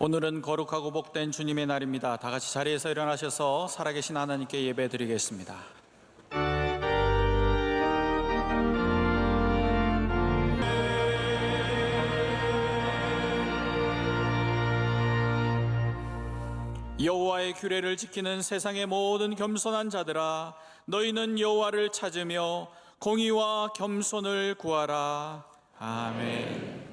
오늘은 거룩하고 복된 주님의 날입니다. 다 같이 자리에서 일어나셔서 살아계신 하나님께 예배드리겠습니다. 여호와의 규례를 지키는 세상의 모든 겸손한 자들아, 너희는 여호와를 찾으며 공의와 겸손을 구하라. 아멘.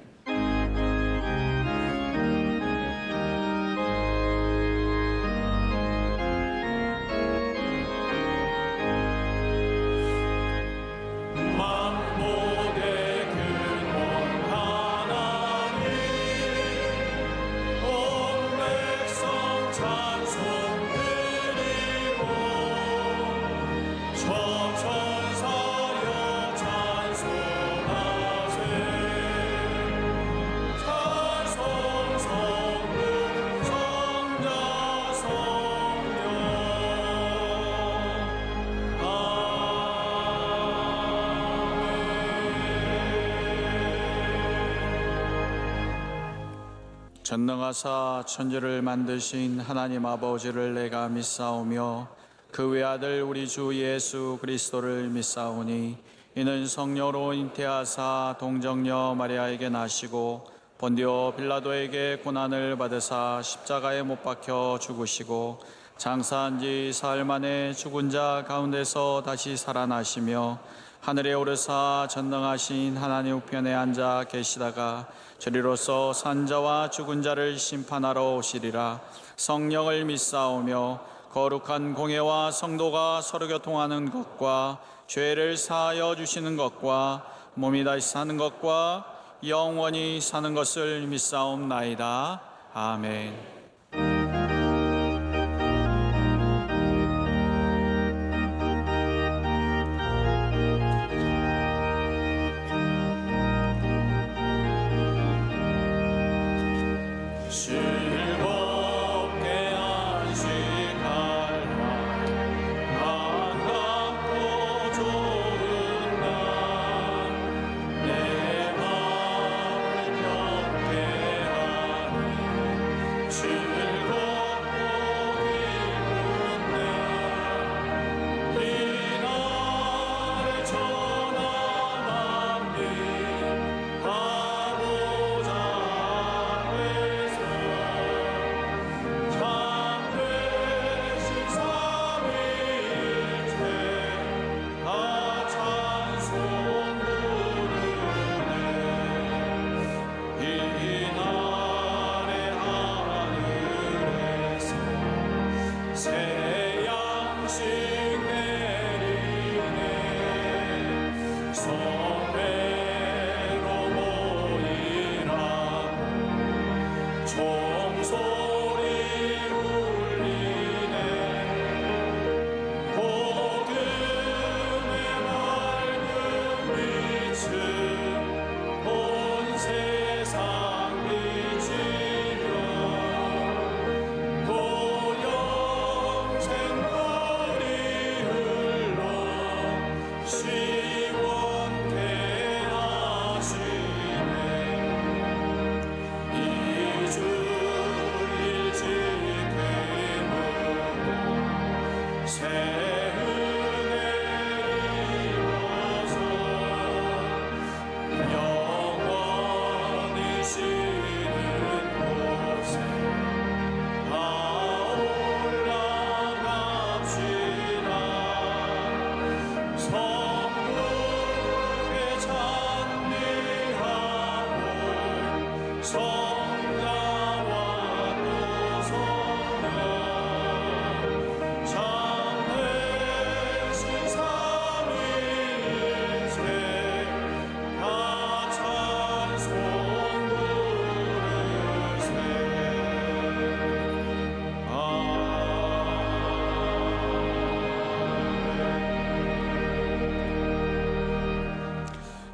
전능하사 천지를 만드신 하나님 아버지를 내가 믿사오며 그 외아들 우리 주 예수 그리스도를 믿사오니 이는 성령으로 잉태하사 동정녀 마리아에게 나시고 본디오 빌라도에게 고난을 받으사 십자가에 못 박혀 죽으시고 장사한 지 사흘 만에 죽은 자 가운데서 다시 살아나시며 하늘에 오르사 전능하신 하나님 우편에 앉아 계시다가 저리로서 산자와 죽은 자를 심판하러 오시리라. 성령을 믿사오며 거룩한 공예와 성도가 서로 교통하는 것과 죄를 사하여 주시는 것과 몸이 다시 사는 것과 영원히 사는 것을 믿사옵나이다. 아멘.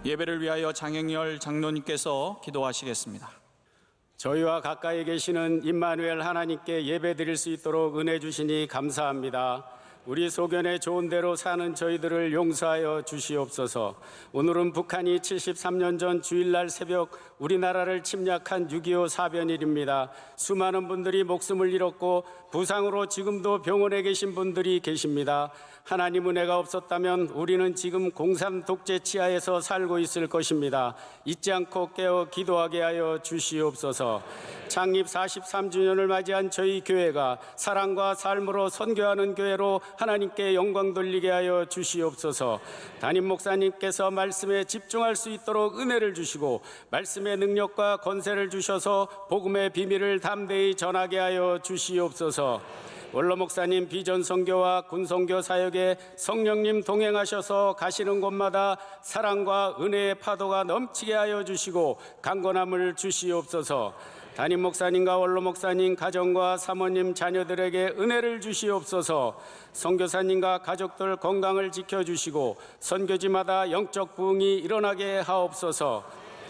예배를 위하여 장영열 장로님께서 기도하시겠습니다. 저희와 가까이 계시는 임마누엘 하나님께 예배드릴 수 있도록 은혜 주시니 감사합니다. 우리 소견에 좋은 대로 사는 저희들을 용서하여 주시옵소서. 오늘은 북한이 73년 전 주일날 새벽 우리나라를 침략한 6.25 사변일입니다. 수많은 분들이 목숨을 잃었고 부상으로 지금도 병원에 계신 분들이 계십니다. 하나님 은혜가 없었다면 우리는 지금 공산 독재 치하에서 살고 있을 것입니다. 잊지 않고 깨어 기도하게 하여 주시옵소서. 창립 43주년을 맞이한 저희 교회가 사랑과 삶으로 선교하는 교회로 하나님께 영광 돌리게 하여 주시옵소서. 담임 목사님께서 말씀에 집중할 수 있도록 은혜를 주시고 말씀의 능력과 권세를 주셔서 복음의 비밀을 담대히 전하게 하여 주시옵소서. 원로 목사님 비전 선교와 군 선교 사역에 성령님 동행하셔서 가시는 곳마다 사랑과 은혜의 파도가 넘치게 하여 주시고 강건함을 주시옵소서. 담임 목사님과 원로 목사님 가정과 사모님 자녀들에게 은혜를 주시옵소서. 선교사님과 가족들 건강을 지켜주시고 선교지마다 영적 부흥이 일어나게 하옵소서.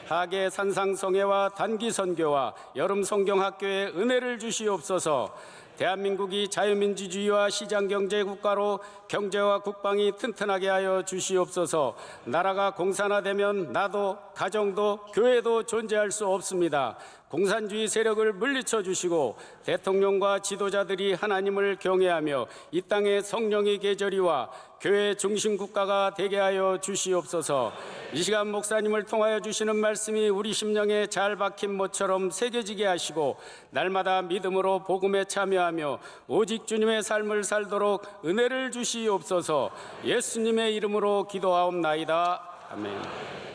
하계 산상성회와 단기 선교와 여름 성경학교에 은혜를 주시옵소서. 대한민국이 자유민주주의와 시장경제 국가로 경제와 국방이 튼튼하게 하여 주시옵소서. 나라가 공산화되면 나도 가정도 교회도 존재할 수 없습니다. 공산주의 세력을 물리쳐 주시고 대통령과 지도자들이 하나님을 경외하며 이 땅에 성령의 계절이와 교회 중심 국가가 되게 하여 주시옵소서. 이 시간 목사님을 통하여 주시는 말씀이 우리 심령에 잘 박힌 못처럼 새겨지게 하시고 날마다 믿음으로 복음에 참여하며 오직 주님의 삶을 살도록 은혜를 주시옵소서. 예수님의 이름으로 기도하옵나이다. 아멘.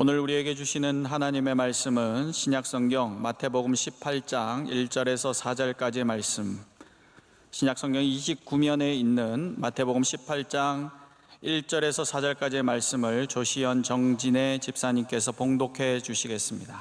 오늘 우리에게 주시는 하나님의 말씀은 신약성경 마태복음 18장 1절에서 4절까지의 말씀, 신약성경 29면에 있는 마태복음 18장 1절에서 4절까지의 말씀을 조시연 정진애 집사님께서 봉독해 주시겠습니다.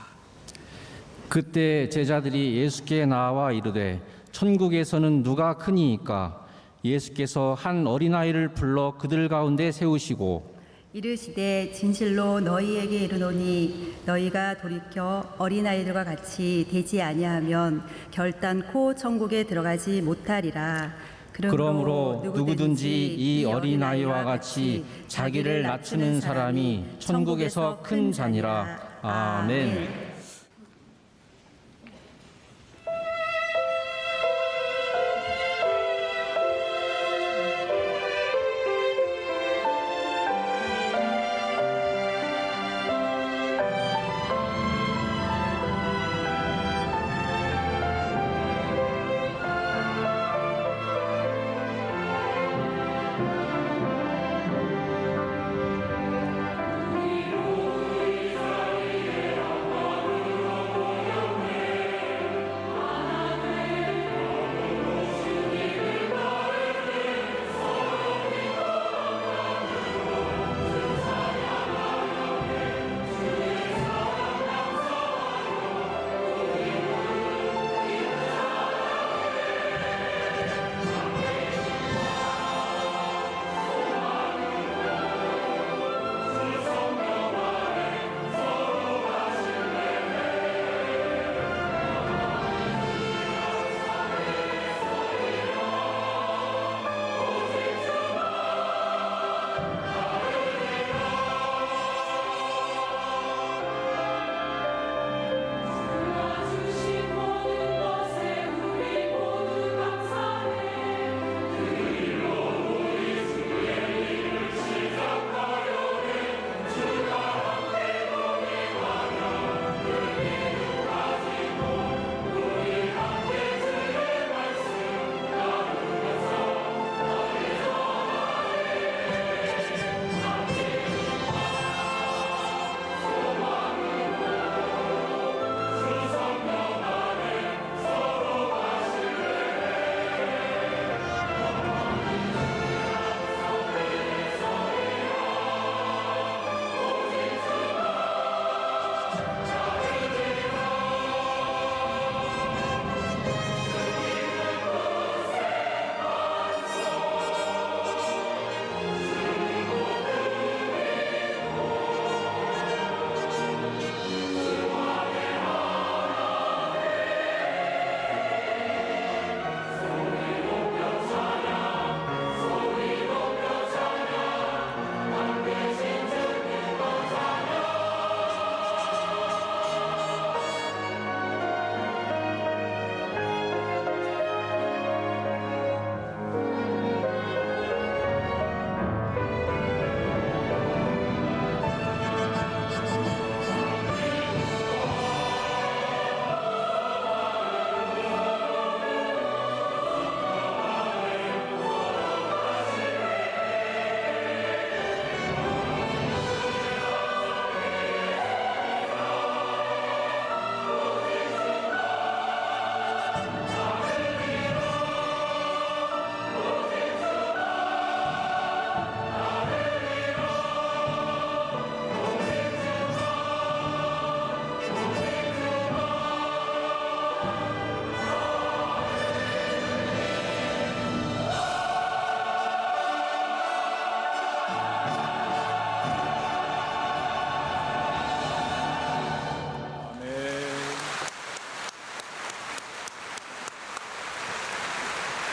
그때 제자들이 예수께 나와 이르되 천국에서는 누가 크니이까? 예수께서 한 어린아이를 불러 그들 가운데 세우시고 이르시되 진실로 너희에게 이르노니 너희가 돌이켜 어린아이들과 같이 되지 아니하면 결단코 천국에 들어가지 못하리라. 그러므로 누구든지 이 어린아이와 같이 자기를 낮추는 사람이 천국에서 큰 자니라. 아멘.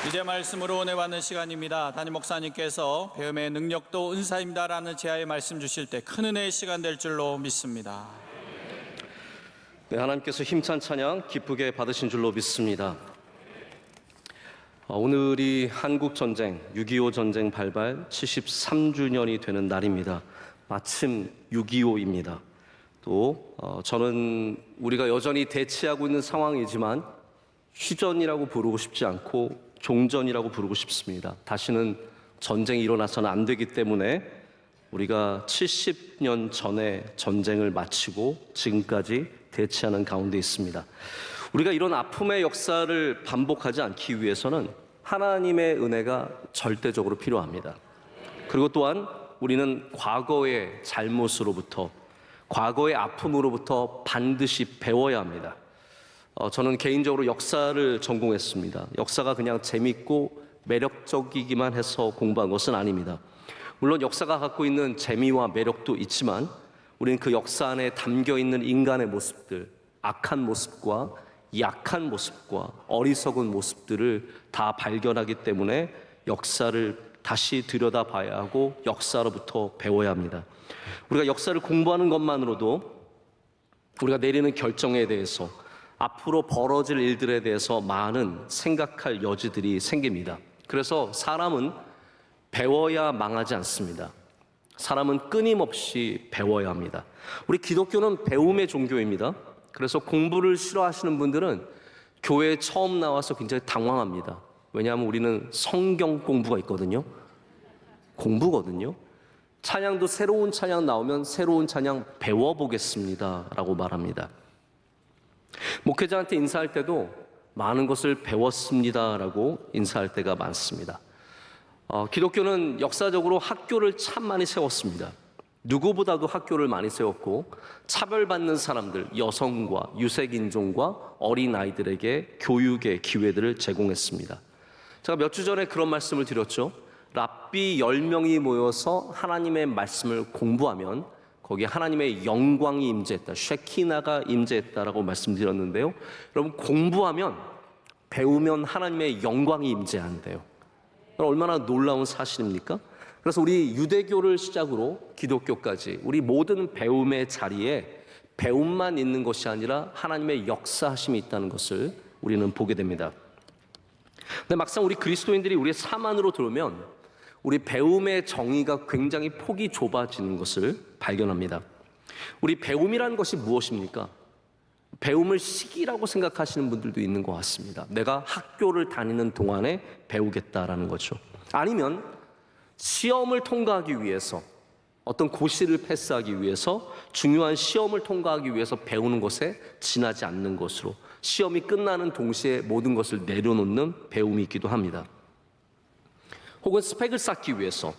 이제 말씀으로 은혜 받는 시간입니다. 담임 목사님께서 배움의 능력도 은사입니다라는 제하의 말씀 주실 때 큰 은혜의 시간 될 줄로 믿습니다. 네, 하나님께서 힘찬 찬양 기쁘게 받으신 줄로 믿습니다. 오늘이 한국 전쟁 6.25 전쟁 발발 73주년이 되는 날입니다. 마침 6.25입니다. 또 저는 우리가 여전히 대치하고 있는 상황이지만 휴전이라고 부르고 싶지 않고 종전이라고 부르고 싶습니다. 다시는 전쟁이 일어나서는 안 되기 때문에 우리가 70년 전에 전쟁을 마치고 지금까지 대치하는 가운데 있습니다. 우리가 이런 아픔의 역사를 반복하지 않기 위해서는 하나님의 은혜가 절대적으로 필요합니다. 그리고 또한 우리는 과거의 잘못으로부터, 과거의 아픔으로부터 반드시 배워야 합니다. 저는 개인적으로 역사를 전공했습니다. 역사가 그냥 재밌고 매력적이기만 해서 공부한 것은 아닙니다. 물론 역사가 갖고 있는 재미와 매력도 있지만 우리는 그 역사 안에 담겨있는 인간의 모습들, 악한 모습과 약한 모습과 어리석은 모습들을 다 발견하기 때문에 역사를 다시 들여다봐야 하고 역사로부터 배워야 합니다. 우리가 역사를 공부하는 것만으로도 우리가 내리는 결정에 대해서, 앞으로 벌어질 일들에 대해서 많은 생각할 여지들이 생깁니다. 그래서 사람은 배워야 망하지 않습니다. 사람은 끊임없이 배워야 합니다. 우리 기독교는 배움의 종교입니다. 그래서 공부를 싫어하시는 분들은 교회에 처음 나와서 굉장히 당황합니다. 왜냐하면 우리는 성경 공부가 있거든요. 공부거든요. 찬양도 새로운 찬양 나오면 새로운 찬양 배워보겠습니다 라고 말합니다. 목회자한테 인사할 때도 많은 것을 배웠습니다 라고 인사할 때가 많습니다. 기독교는 역사적으로 학교를 참 많이 세웠습니다. 누구보다도 학교를 많이 세웠고 차별받는 사람들, 여성과 유색인종과 어린아이들에게 교육의 기회들을 제공했습니다. 제가 몇 주 전에 그런 말씀을 드렸죠. 랍비 10명이 모여서 하나님의 말씀을 공부하면 거기에 하나님의 영광이 임재했다, 쉐키나가 임재했다라고 말씀드렸는데요. 여러분, 공부하면, 배우면 하나님의 영광이 임재한대요. 얼마나 놀라운 사실입니까? 그래서 우리 유대교를 시작으로 기독교까지 우리 모든 배움의 자리에 배움만 있는 것이 아니라 하나님의 역사하심이 있다는 것을 우리는 보게 됩니다. 근데 막상 우리 그리스도인들이 우리의 삶 안으로 들어오면 우리 배움의 정의가 굉장히 폭이 좁아지는 것을 발견합니다. 우리 배움이라는 것이 무엇입니까? 배움을 시기라고 생각하시는 분들도 있는 것 같습니다. 내가 학교를 다니는 동안에 배우겠다라는 거죠. 아니면 시험을 통과하기 위해서, 어떤 고시를 패스하기 위해서, 중요한 시험을 통과하기 위해서 배우는 것에 지나지 않는 것으로, 시험이 끝나는 동시에 모든 것을 내려놓는 배움이 있기도 합니다. 혹은 스펙을 쌓기 위해서,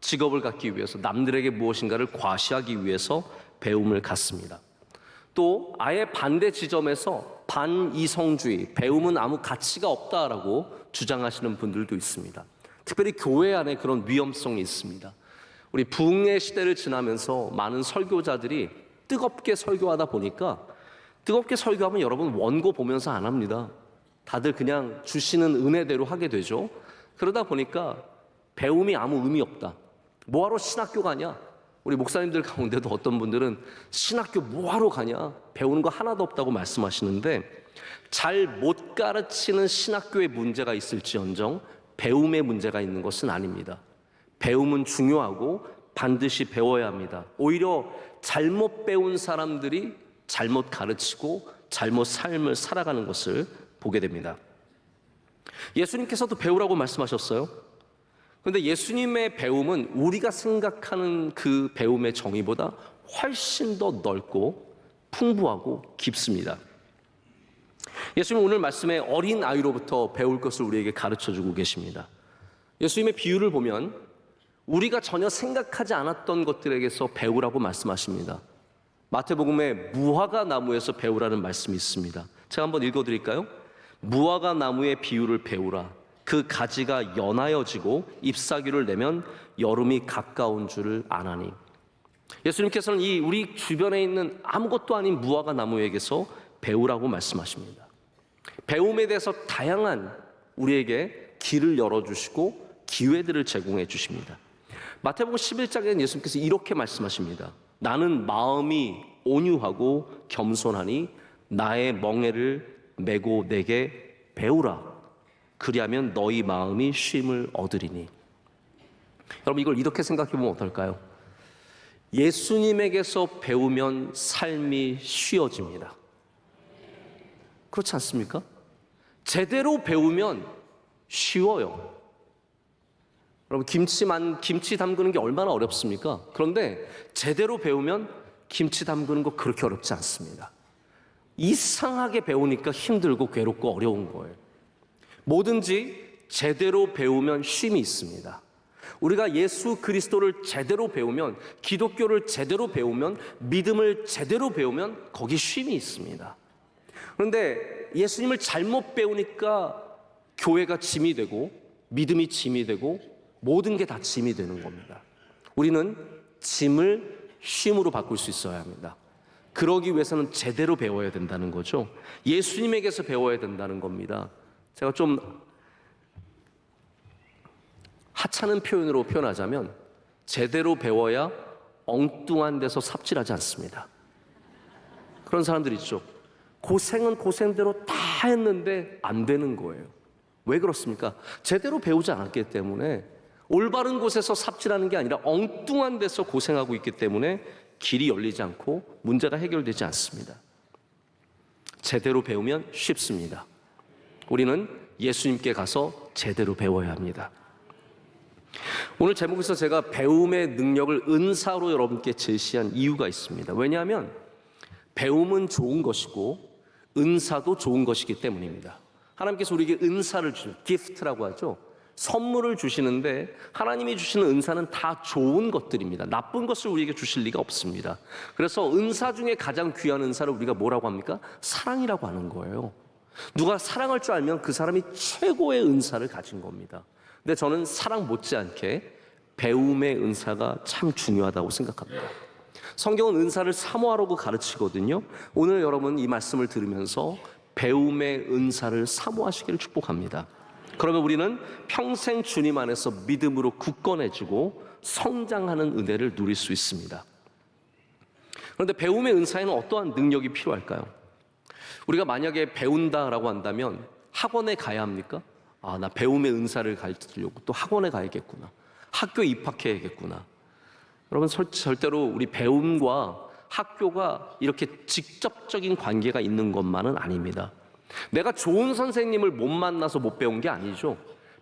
직업을 갖기 위해서, 남들에게 무엇인가를 과시하기 위해서 배움을 갖습니다. 또 아예 반대 지점에서 반이성주의, 배움은 아무 가치가 없다라고 주장하시는 분들도 있습니다. 특별히 교회 안에 그런 위험성이 있습니다. 우리 부흥의 시대를 지나면서 많은 설교자들이 뜨겁게 설교하다 보니까, 뜨겁게 설교하면 여러분 원고 보면서 안 합니다. 다들 그냥 주시는 은혜대로 하게 되죠. 그러다 보니까 배움이 아무 의미 없다. 뭐하러 신학교 가냐? 우리 목사님들 가운데도 어떤 분들은 신학교 뭐하러 가냐? 배우는 거 하나도 없다고 말씀하시는데, 잘 못 가르치는 신학교에 문제가 있을지언정 배움에 문제가 있는 것은 아닙니다. 배움은 중요하고 반드시 배워야 합니다. 오히려 잘못 배운 사람들이 잘못 가르치고 잘못 삶을 살아가는 것을 보게 됩니다. 예수님께서도 배우라고 말씀하셨어요. 그런데 예수님의 배움은 우리가 생각하는 그 배움의 정의보다 훨씬 더 넓고 풍부하고 깊습니다. 예수님 오늘 말씀에 어린 아이로부터 배울 것을 우리에게 가르쳐주고 계십니다. 예수님의 비유를 보면 우리가 전혀 생각하지 않았던 것들에게서 배우라고 말씀하십니다. 마태복음에 무화과 나무에서 배우라는 말씀이 있습니다. 제가 한번 읽어드릴까요? 무화과 나무의 비유를 배우라. 그 가지가 연하여지고 잎사귀를 내면 여름이 가까운 줄을 아나니. 예수님께서는 이 우리 주변에 있는 아무것도 아닌 무화과 나무에게서 배우라고 말씀하십니다. 배움에 대해서 다양한 우리에게 길을 열어주시고 기회들을 제공해 주십니다. 마태복음 11장에는 예수님께서 이렇게 말씀하십니다. 나는 마음이 온유하고 겸손하니 나의 멍에를 메고 내게 배우라. 그리하면 너희 마음이 쉼을 얻으리니. 여러분, 이걸 이렇게 생각해 보면 어떨까요? 예수님에게서 배우면 삶이 쉬워집니다. 그렇지 않습니까? 제대로 배우면 쉬워요. 여러분, 김치 담그는 게 얼마나 어렵습니까? 그런데 제대로 배우면 김치 담그는 거 그렇게 어렵지 않습니다. 이상하게 배우니까 힘들고 괴롭고 어려운 거예요. 뭐든지 제대로 배우면 쉼이 있습니다. 우리가 예수 그리스도를 제대로 배우면, 기독교를 제대로 배우면, 믿음을 제대로 배우면 거기 쉼이 있습니다. 그런데 예수님을 잘못 배우니까 교회가 짐이 되고 믿음이 짐이 되고 모든 게 다 짐이 되는 겁니다. 우리는 짐을 쉼으로 바꿀 수 있어야 합니다. 그러기 위해서는 제대로 배워야 된다는 거죠. 예수님에게서 배워야 된다는 겁니다. 제가 좀 하찮은 표현으로 표현하자면 제대로 배워야 엉뚱한 데서 삽질하지 않습니다. 그런 사람들 있죠. 고생은 고생대로 다 했는데 안 되는 거예요. 왜 그렇습니까? 제대로 배우지 않았기 때문에. 올바른 곳에서 삽질하는 게 아니라 엉뚱한 데서 고생하고 있기 때문에 길이 열리지 않고 문제가 해결되지 않습니다. 제대로 배우면 쉽습니다. 우리는 예수님께 가서 제대로 배워야 합니다. 오늘 제목에서 제가 배움의 능력을 은사로 여러분께 제시한 이유가 있습니다. 왜냐하면 배움은 좋은 것이고 은사도 좋은 것이기 때문입니다. 하나님께서 우리에게 은사를 주시는, 기프트라고 하죠. 선물을 주시는데 하나님이 주시는 은사는 다 좋은 것들입니다. 나쁜 것을 우리에게 주실 리가 없습니다. 그래서 은사 중에 가장 귀한 은사를 우리가 뭐라고 합니까? 사랑이라고 하는 거예요. 누가 사랑할 줄 알면 그 사람이 최고의 은사를 가진 겁니다. 근데 저는 사랑 못지않게 배움의 은사가 참 중요하다고 생각합니다. 성경은 은사를 사모하라고 가르치거든요. 오늘 여러분 이 말씀을 들으면서 배움의 은사를 사모하시기를 축복합니다. 그러면 우리는 평생 주님 안에서 믿음으로 굳건해지고 성장하는 은혜를 누릴 수 있습니다. 그런데 배움의 은사에는 어떠한 능력이 필요할까요? 우리가 만약에 배운다라고 한다면 학원에 가야 합니까? 아, 나 배움의 은사를 가르치려고 또 학원에 가야겠구나. 학교에 입학해야겠구나. 여러분, 절대로 우리 배움과 학교가 이렇게 직접적인 관계가 있는 것만은 아닙니다. 내가 좋은 선생님을 못 만나서 못 배운 게 아니죠.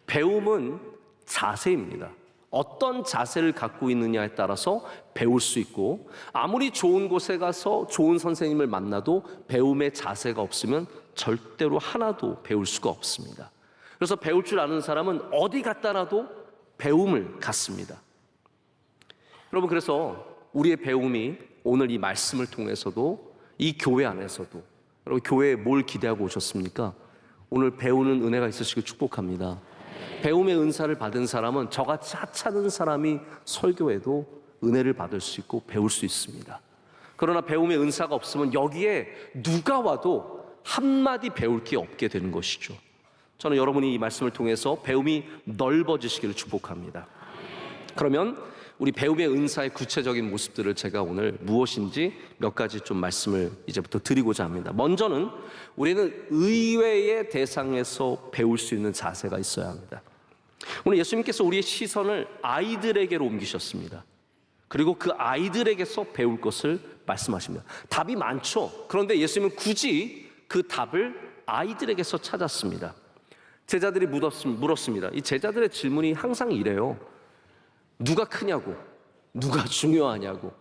배움은 자세입니다. 어떤 자세를 갖고 있느냐에 따라서 배울 수 있고, 아무리 좋은 곳에 가서 좋은 선생님을 만나도 배움의 자세가 없으면 절대로 하나도 배울 수가 없습니다. 그래서 배울 줄 아는 사람은 어디 갖다 놔도 배움을 갖습니다. 여러분, 그래서 우리의 배움이 오늘 이 말씀을 통해서도, 이 교회 안에서도, 여러분 교회에 뭘 기대하고 오셨습니까? 오늘 배우는 은혜가 있으시길 축복합니다. 배움의 은사를 받은 사람은 저같이 하찮은 사람이 설교해도 은혜를 받을 수 있고 배울 수 있습니다. 그러나 배움의 은사가 없으면 여기에 누가 와도 한마디 배울 게 없게 되는 것이죠. 저는 여러분이 이 말씀을 통해서 배움이 넓어지시기를 축복합니다. 그러면 우리 배움의 은사의 구체적인 모습들을 제가 오늘 무엇인지 몇 가지 좀 말씀을 이제부터 드리고자 합니다. 먼저는 우리는 의외의 대상에서 배울 수 있는 자세가 있어야 합니다. 오늘 예수님께서 우리의 시선을 아이들에게로 옮기셨습니다. 그리고 그 아이들에게서 배울 것을 말씀하십니다. 답이 많죠. 그런데 예수님은 굳이 그 답을 아이들에게서 찾았습니다. 제자들이 물었습니다. 이 제자들의 질문이 항상 이래요. 누가 크냐고, 누가 중요하냐고,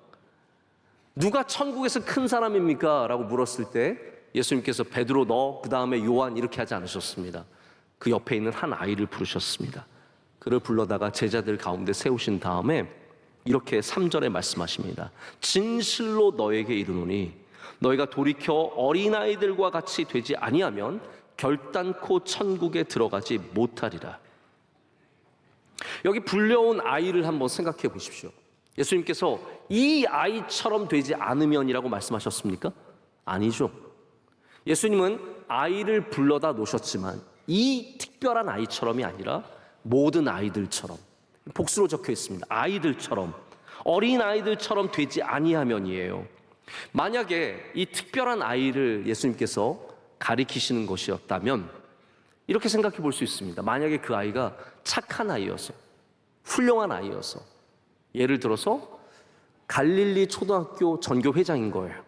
누가 천국에서 큰 사람입니까? 라고 물었을 때 예수님께서 베드로, 너, 그 다음에 요한 이렇게 하지 않으셨습니다. 그 옆에 있는 한 아이를 부르셨습니다. 그를 불러다가 제자들 가운데 세우신 다음에 이렇게 3절에 말씀하십니다. 진실로 너에게 이르노니 너희가 돌이켜 어린아이들과 같이 되지 아니하면 결단코 천국에 들어가지 못하리라. 여기 불려온 아이를 한번 생각해 보십시오. 예수님께서 이 아이처럼 되지 않으면이라고 말씀하셨습니까? 아니죠. 예수님은 아이를 불러다 놓으셨지만 이 특별한 아이처럼이 아니라 모든 아이들처럼, 복수로 적혀 있습니다. 아이들처럼, 어린 아이들처럼 되지 아니하면이에요. 만약에 이 특별한 아이를 예수님께서 가리키시는 것이었다면 이렇게 생각해 볼 수 있습니다. 만약에 그 아이가 착한 아이여서, 훌륭한 아이여서, 예를 들어서 갈릴리 초등학교 전교 회장인 거예요.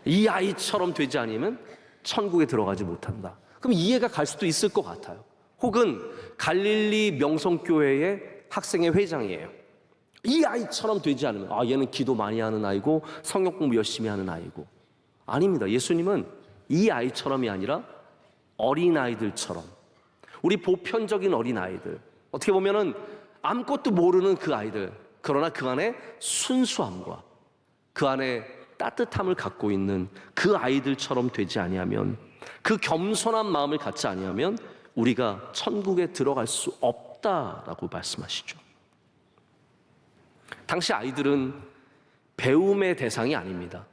이 아이처럼 되지 않으면 천국에 들어가지 못한다. 그럼 이해가 갈 수도 있을 것 같아요. 혹은 갈릴리 명성교회의 학생회 회장이에요. 이 아이처럼 되지 않으면 얘는 기도 많이 하는 아이고 성경 공부 열심히 하는 아이고. 아닙니다. 예수님은 이 아이처럼이 아니라 어린아이들처럼, 우리 보편적인 어린아이들, 어떻게 보면은 아무것도 모르는 그 아이들, 그러나 그 안에 순수함과 그 안에 따뜻함을 갖고 있는 그 아이들처럼 되지 아니하면, 그 겸손한 마음을 갖지 아니하면 우리가 천국에 들어갈 수 없다라고 말씀하시죠. 당시 아이들은 배움의 대상이 아닙니다.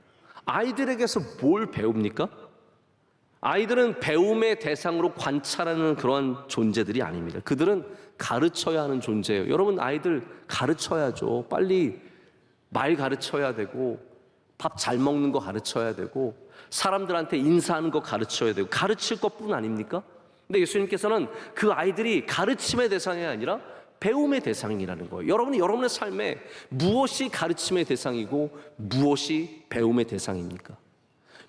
아이들에게서 뭘 배웁니까? 아이들은 배움의 대상으로 관찰하는 그러한 존재들이 아닙니다. 그들은 가르쳐야 하는 존재예요. 여러분, 아이들 가르쳐야죠. 빨리 말 가르쳐야 되고, 밥 잘 먹는 거 가르쳐야 되고, 사람들한테 인사하는 거 가르쳐야 되고, 가르칠 것뿐 아닙니까? 근데 예수님께서는 그 아이들이 가르침의 대상이 아니라 배움의 대상이라는 거예요. 여러분이 여러분의 삶에 무엇이 가르침의 대상이고 무엇이 배움의 대상입니까?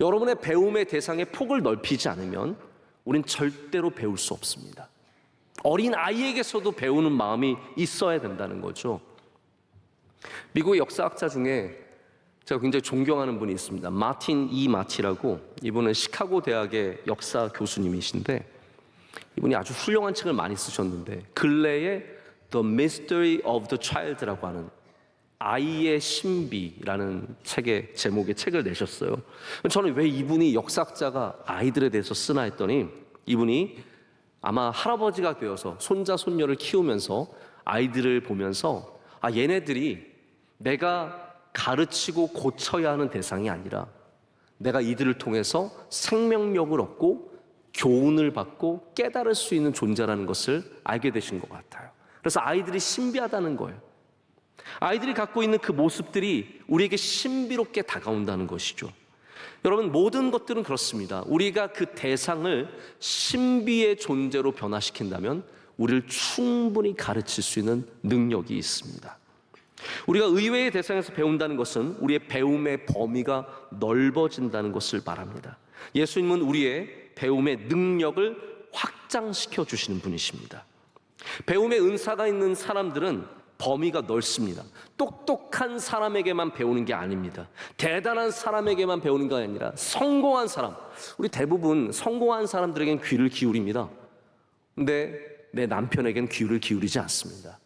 여러분의 배움의 대상의 폭을 넓히지 않으면 우린 절대로 배울 수 없습니다. 어린 아이에게서도 배우는 마음이 있어야 된다는 거죠. 미국의 역사학자 중에 제가 굉장히 존경하는 분이 있습니다. 마틴 E. 마티라고, 이분은 시카고 대학의 역사 교수님이신데 이분이 아주 훌륭한 책을 많이 쓰셨는데 근래에 The Mystery of the Child라고 하는 아이의 신비라는 책의 제목의 책을 내셨어요. 저는 왜 이분이 역사학자가 아이들에 대해서 쓰나 했더니 이분이 아마 할아버지가 되어서 손자 손녀를 키우면서 아이들을 보면서 얘네들이 내가 가르치고 고쳐야 하는 대상이 아니라 내가 이들을 통해서 생명력을 얻고 교훈을 받고 깨달을 수 있는 존재라는 것을 알게 되신 것 같아요. 그래서 아이들이 신비하다는 거예요. 아이들이 갖고 있는 그 모습들이 우리에게 신비롭게 다가온다는 것이죠. 여러분, 모든 것들은 그렇습니다. 우리가 그 대상을 신비의 존재로 변화시킨다면 우리를 충분히 가르칠 수 있는 능력이 있습니다. 우리가 의외의 대상에서 배운다는 것은 우리의 배움의 범위가 넓어진다는 것을 말합니다. 예수님은 우리의 배움의 능력을 확장시켜 주시는 분이십니다. 배움의 은사가 있는 사람들은 범위가 넓습니다. 똑똑한 사람에게만 배우는 게 아닙니다. 대단한 사람에게만 배우는 게 아니라 성공한 사람, 우리 대부분 성공한 사람들에겐 귀를 기울입니다. 근데 내 남편에겐 귀를 기울이지 않습니다.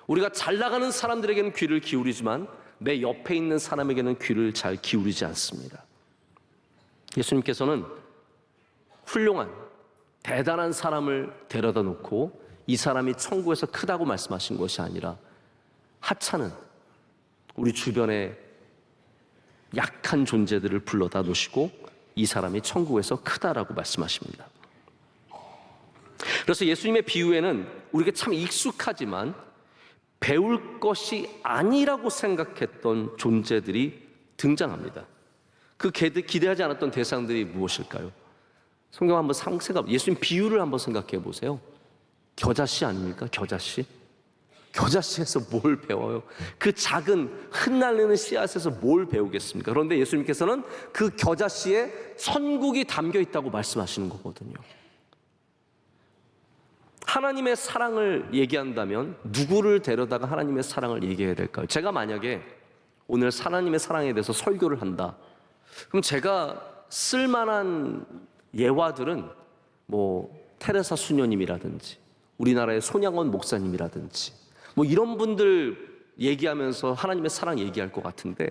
우리가 잘 나가는 사람들에게는 귀를 기울이지만 내 옆에 있는 사람에게는 귀를 잘 기울이지 않습니다. 예수님께서는 훌륭한 대단한 사람을 데려다 놓고 이 사람이 천국에서 크다고 말씀하신 것이 아니라 하찮은 우리 주변의 약한 존재들을 불러다 놓으시고 이 사람이 천국에서 크다라고 말씀하십니다. 그래서 예수님의 비유에는 우리가 참 익숙하지만 배울 것이 아니라고 생각했던 존재들이 등장합니다. 그 기대하지 않았던 대상들이 무엇일까요? 성경 한번 예수님 비유를 한번 생각해 보세요. 겨자씨 아닙니까? 겨자씨? 겨자씨에서 뭘 배워요? 그 작은 흩날리는 씨앗에서 뭘 배우겠습니까? 그런데 예수님께서는 그 겨자씨에 천국이 담겨 있다고 말씀하시는 거거든요. 하나님의 사랑을 얘기한다면 누구를 데려다가 하나님의 사랑을 얘기해야 될까요? 제가 만약에 오늘 하나님의 사랑에 대해서 설교를 한다. 그럼 제가 쓸만한 예화들은 테레사 수녀님이라든지 우리나라의 손양원 목사님이라든지 이런 분들 얘기하면서 하나님의 사랑 얘기할 것 같은데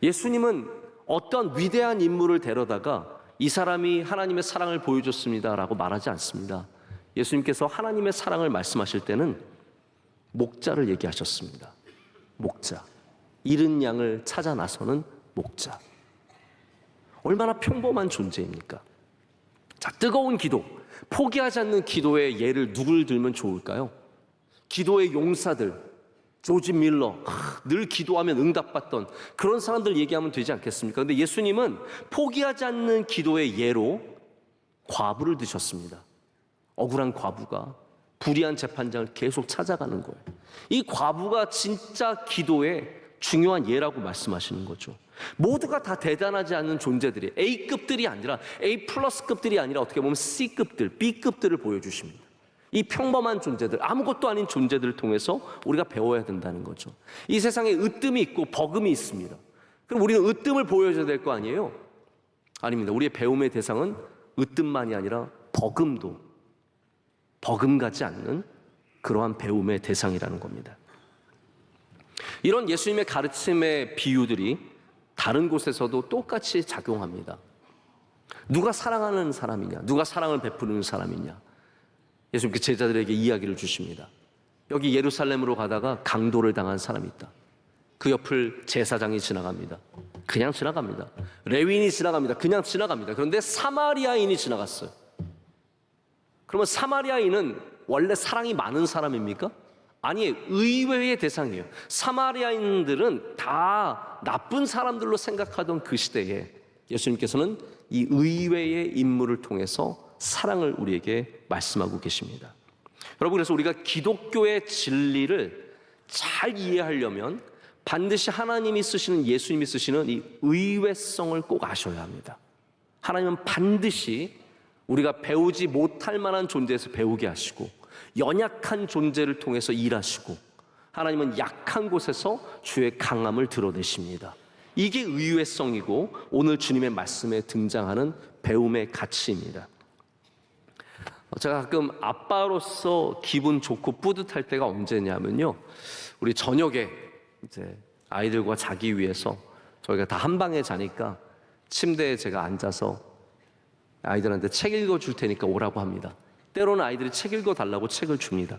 예수님은 어떤 위대한 인물을 데려다가 이 사람이 하나님의 사랑을 보여줬습니다라고 말하지 않습니다. 예수님께서 하나님의 사랑을 말씀하실 때는 목자를 얘기하셨습니다. 목자, 잃은 양을 찾아 나서는 목자. 얼마나 평범한 존재입니까? 자, 뜨거운 기도. 포기하지 않는 기도의 예를 누굴 들면 좋을까요? 기도의 용사들, 조지 밀러, 늘 기도하면 응답받던 그런 사람들 얘기하면 되지 않겠습니까? 근데 예수님은 포기하지 않는 기도의 예로 과부를 드셨습니다. 억울한 과부가 불의한 재판장을 계속 찾아가는 거예요. 이 과부가 진짜 기도의 중요한 예라고 말씀하시는 거죠. 모두가 다 대단하지 않은 존재들이 A급들이 아니라 A 플러스급들이 아니라 어떻게 보면 C급들, B급들을 보여주십니다. 이 평범한 존재들, 아무것도 아닌 존재들을 통해서 우리가 배워야 된다는 거죠. 이 세상에 으뜸이 있고 버금이 있습니다. 그럼 우리는 으뜸을 보여줘야 될 거 아니에요? 아닙니다. 우리의 배움의 대상은 으뜸만이 아니라 버금가지 않는 그러한 배움의 대상이라는 겁니다. 이런 예수님의 가르침의 비유들이 다른 곳에서도 똑같이 작용합니다. 누가 사랑하는 사람이냐, 누가 사랑을 베푸는 사람이냐, 예수님께 제자들에게 이야기를 주십니다. 여기 예루살렘으로 가다가 강도를 당한 사람이 있다. 그 옆을 제사장이 지나갑니다. 그냥 지나갑니다. 레위인이 지나갑니다. 그냥 지나갑니다. 그런데 사마리아인이 지나갔어요. 그러면 사마리아인은 원래 사랑이 많은 사람입니까? 아니에요. 의외의 대상이에요. 사마리아인들은 다 나쁜 사람들로 생각하던 그 시대에 예수님께서는 이 의외의 인물을 통해서 사랑을 우리에게 말씀하고 계십니다. 여러분, 그래서 우리가 기독교의 진리를 잘 이해하려면 반드시 하나님이 쓰시는, 예수님이 쓰시는 이 의외성을 꼭 아셔야 합니다. 하나님은 반드시 우리가 배우지 못할 만한 존재에서 배우게 하시고, 연약한 존재를 통해서 일하시고, 하나님은 약한 곳에서 주의 강함을 드러내십니다. 이게 의외성이고 오늘 주님의 말씀에 등장하는 배움의 가치입니다. 제가 가끔 아빠로서 기분 좋고 뿌듯할 때가 언제냐면요, 우리 저녁에 이제 아이들과 자기 위해서 저희가 다 한 방에 자니까 침대에 제가 앉아서 아이들한테 책 읽어줄 테니까 오라고 합니다. 때로는 아이들이 책 읽어달라고 책을 줍니다.